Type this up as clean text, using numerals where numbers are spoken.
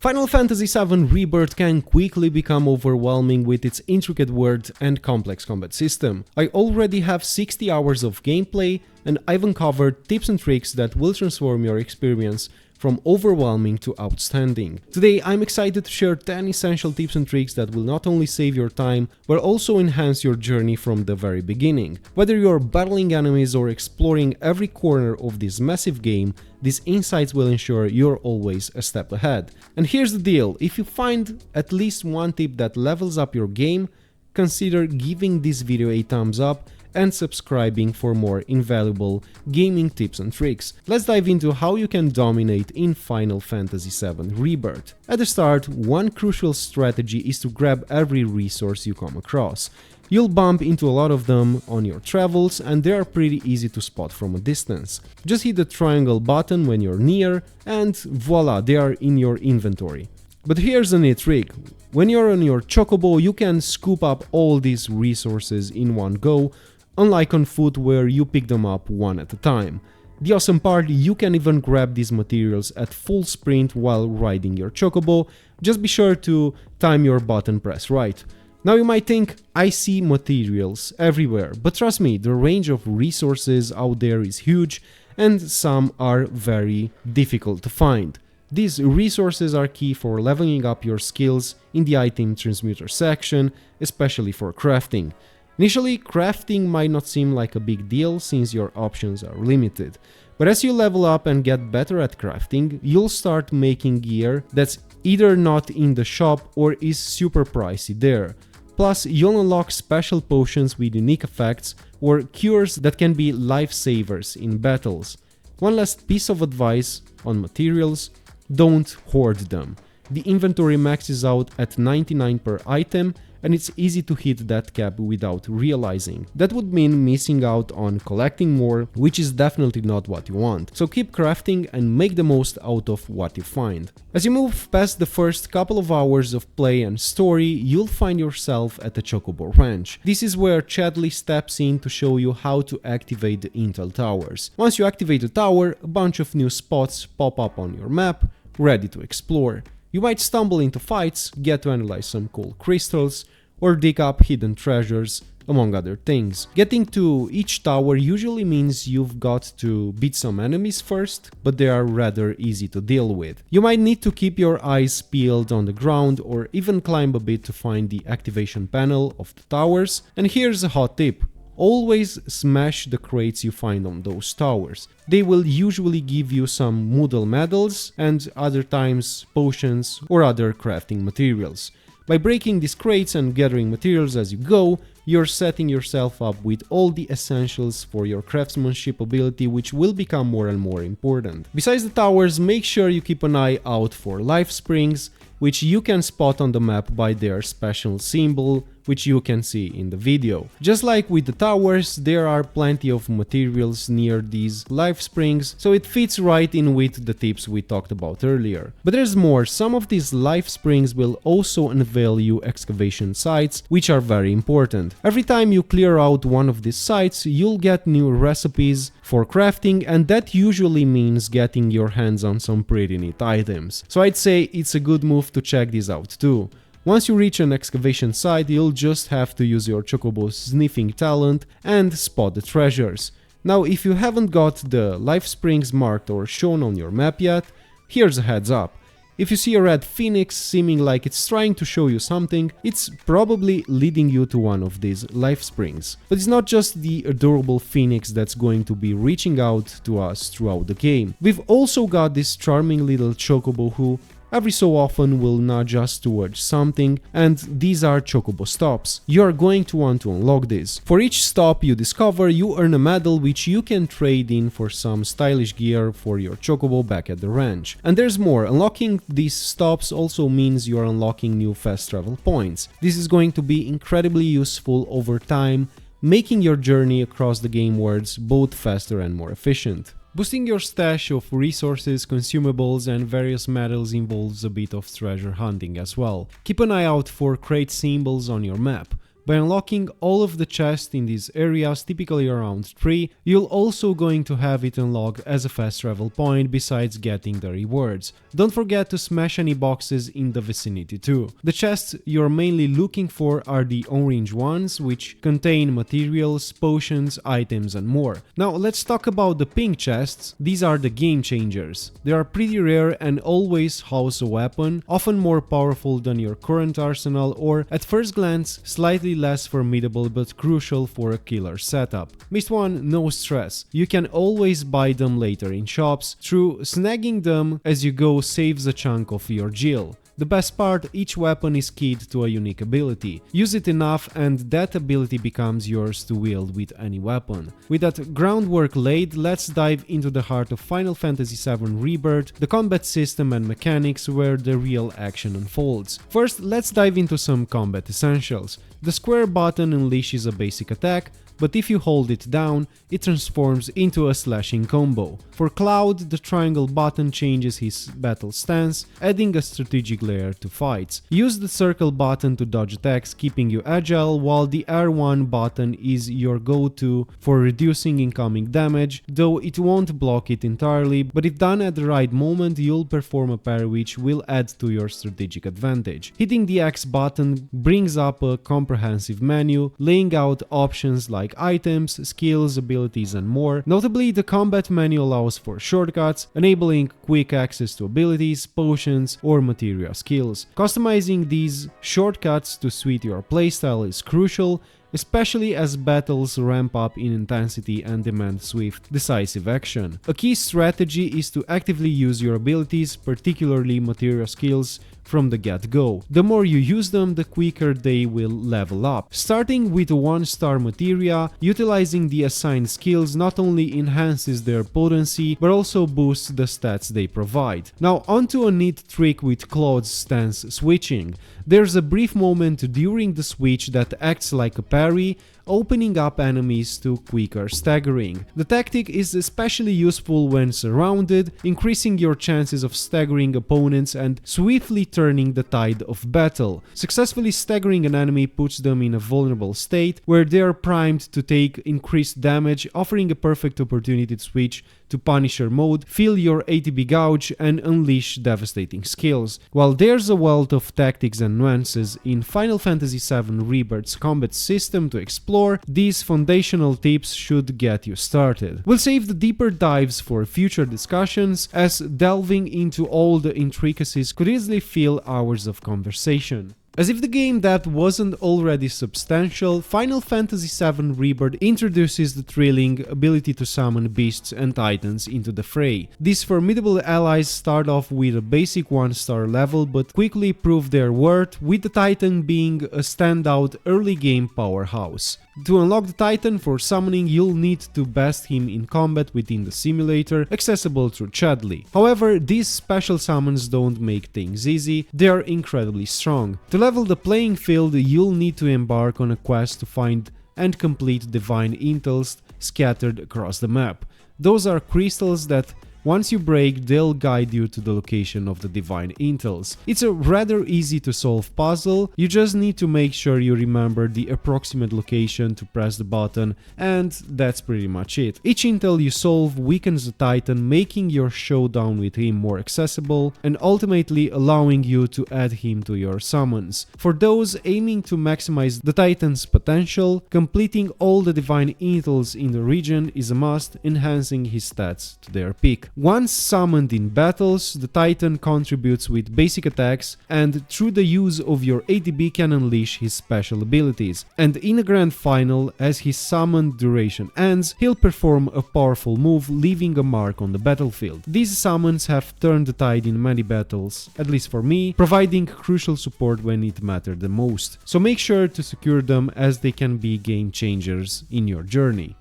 Final Fantasy VII Rebirth can quickly become overwhelming with its intricate world and complex combat system. I already have 60 hours of gameplay and I've uncovered tips and tricks that will transform your experience from overwhelming to outstanding. Today I'm excited to share 10 essential tips and tricks that will not only save your time, but also enhance your journey from the very beginning. Whether you're battling enemies or exploring every corner of this massive game, these insights will ensure you're always a step ahead. And here's the deal, if you find at least one tip that levels up your game, consider giving this video a thumbs up and subscribing for more invaluable gaming tips and tricks. Let's dive into how you can dominate in Final Fantasy VII Rebirth. At the start, one crucial strategy is to grab every resource you come across. You'll bump into a lot of them on your travels and they are pretty easy to spot from a distance. Just hit the triangle button when you're near and voila, they are in your inventory. But here's a neat trick. When you're on your chocobo, you can scoop up all these resources in one go, unlike on foot where you pick them up one at a time. The awesome part, you can even grab these materials at full sprint while riding your chocobo, just be sure to time your button press right. Now you might think, I see materials everywhere, but trust me, the range of resources out there is huge and some are very difficult to find. These resources are key for leveling up your skills in the item transmuter section, especially for crafting. Initially, crafting might not seem like a big deal since your options are limited, but as you level up and get better at crafting, you'll start making gear that's either not in the shop or is super pricey there. Plus, you'll unlock special potions with unique effects or cures that can be lifesavers in battles. One last piece of advice on materials: don't hoard them. The inventory maxes out at 99 per item, and it's easy to hit that cap without realizing. That would mean missing out on collecting more, which is definitely not what you want. So keep crafting and make the most out of what you find. As you move past the first couple of hours of play and story, you'll find yourself at the Chocobo Ranch. This is where Chadley steps in to show you how to activate the Intel Towers. Once you activate the tower, a bunch of new spots pop up on your map, ready to explore. You might stumble into fights, get to analyze some cool crystals, or dig up hidden treasures, among other things. Getting to each tower usually means you've got to beat some enemies first, but they are rather easy to deal with. You might need to keep your eyes peeled on the ground or even climb a bit to find the activation panel of the towers. And here's a hot tip. Always smash the crates you find on those towers. They will usually give you some Moodle medals and other times potions or other crafting materials. By breaking these crates and gathering materials as you go, you're setting yourself up with all the essentials for your craftsmanship ability, which will become more and more important. Besides the towers, make sure you keep an eye out for life springs, which you can spot on the map by their special symbol, which you can see in the video. Just like with the towers, there are plenty of materials near these life springs, so it fits right in with the tips we talked about earlier. But there's more. Some of these life springs will also unveil you excavation sites, which are very important. Every time you clear out one of these sites, you'll get new recipes for crafting, and that usually means getting your hands on some pretty neat items. So I'd say it's a good move to check these out too. Once you reach an excavation site, you'll just have to use your Chocobo's sniffing talent and spot the treasures. Now, if you haven't got the life springs marked or shown on your map yet, here's a heads up. If you see a red phoenix seeming like it's trying to show you something, it's probably leading you to one of these life springs. But it's not just the adorable phoenix that's going to be reaching out to us throughout the game. We've also got this charming little Chocobo who every so often will nudge us towards something, and these are Chocobo stops. You are going to want to unlock this. For each stop you discover, you earn a medal which you can trade in for some stylish gear for your Chocobo back at the ranch. And there's more. Unlocking these stops also means you're unlocking new fast travel points. This is going to be incredibly useful over time, making your journey across the game worlds both faster and more efficient. Boosting your stash of resources, consumables and various medals involves a bit of treasure hunting as well. Keep an eye out for crate symbols on your map. By unlocking all of the chests in these areas, typically around 3, you'll also going to have it unlocked as a fast travel point besides getting the rewards. Don't forget to smash any boxes in the vicinity too. The chests you're mainly looking for are the orange ones, which contain materials, potions, items and more. Now let's talk about the pink chests. These are the game changers. They are pretty rare and always house a weapon, often more powerful than your current arsenal, or at first glance slightly less formidable but crucial for a killer setup. Missed one, no stress. You can always buy them later in shops. Through snagging them as you go saves a chunk of your gil. The best part, each weapon is keyed to a unique ability. Use it enough and that ability becomes yours to wield with any weapon. With that groundwork laid, let's dive into the heart of Final Fantasy VII Rebirth, the combat system and mechanics where the real action unfolds. First, let's dive into some combat essentials. The square button unleashes a basic attack, but if you hold it down, it transforms into a slashing combo. For Cloud, the triangle button changes his battle stance, adding a strategic layer to fights. Use the circle button to dodge attacks, keeping you agile, while the R1 button is your go-to for reducing incoming damage, though it won't block it entirely, but if done at the right moment, you'll perform a parry which will add to your strategic advantage. Hitting the X button brings up a comprehensive menu, laying out options like items, skills, abilities and more. Notably, the combat menu allows for shortcuts, enabling quick access to abilities, potions or materia skills. Customizing these shortcuts to suit your playstyle is crucial, especially as battles ramp up in intensity and demand swift, decisive action. A key strategy is to actively use your abilities, particularly materia skills, from the get-go. The more you use them, the quicker they will level up. Starting with 1-star materia, utilizing the assigned skills not only enhances their potency, but also boosts the stats they provide. Now onto a neat trick with Claude's stance switching. There's a brief moment during the switch that acts like a parry, opening up enemies to quicker staggering. The tactic is especially useful when surrounded, increasing your chances of staggering opponents and swiftly turning the tide of battle. Successfully staggering an enemy puts them in a vulnerable state where they are primed to take increased damage, offering a perfect opportunity to switch to Punisher mode, fill your ATB gauge and unleash devastating skills. While there's a wealth of tactics and nuances in Final Fantasy VII Rebirth's combat system to explore, these foundational tips should get you started. We'll save the deeper dives for future discussions, as delving into all the intricacies could easily fill hours of conversation. As if the game that wasn't already substantial, Final Fantasy VII Rebirth introduces the thrilling ability to summon beasts and titans into the fray. These formidable allies start off with a basic 1-star level but quickly prove their worth, with the titan being a standout early game powerhouse. To unlock the titan for summoning, you'll need to best him in combat within the simulator, accessible through Chadley. However, these special summons don't make things easy, they are incredibly strong. To level the playing field, you'll need to embark on a quest to find and complete divine intels scattered across the map. Those are crystals that once you break, they'll guide you to the location of the divine intels. It's a rather easy to solve puzzle, you just need to make sure you remember the approximate location to press the button, and that's pretty much it. Each intel you solve weakens the titan, making your showdown with him more accessible and ultimately allowing you to add him to your summons. For those aiming to maximize the titan's potential, completing all the divine intels in the region is a must, enhancing his stats to their peak. Once summoned in battles, the Titan contributes with basic attacks and through the use of your ATB can unleash his special abilities. And in a grand final, as his summoned duration ends, he'll perform a powerful move, leaving a mark on the battlefield. These summons have turned the tide in many battles, at least for me, providing crucial support when it mattered the most. So make sure to secure them, as they can be game changers in your journey.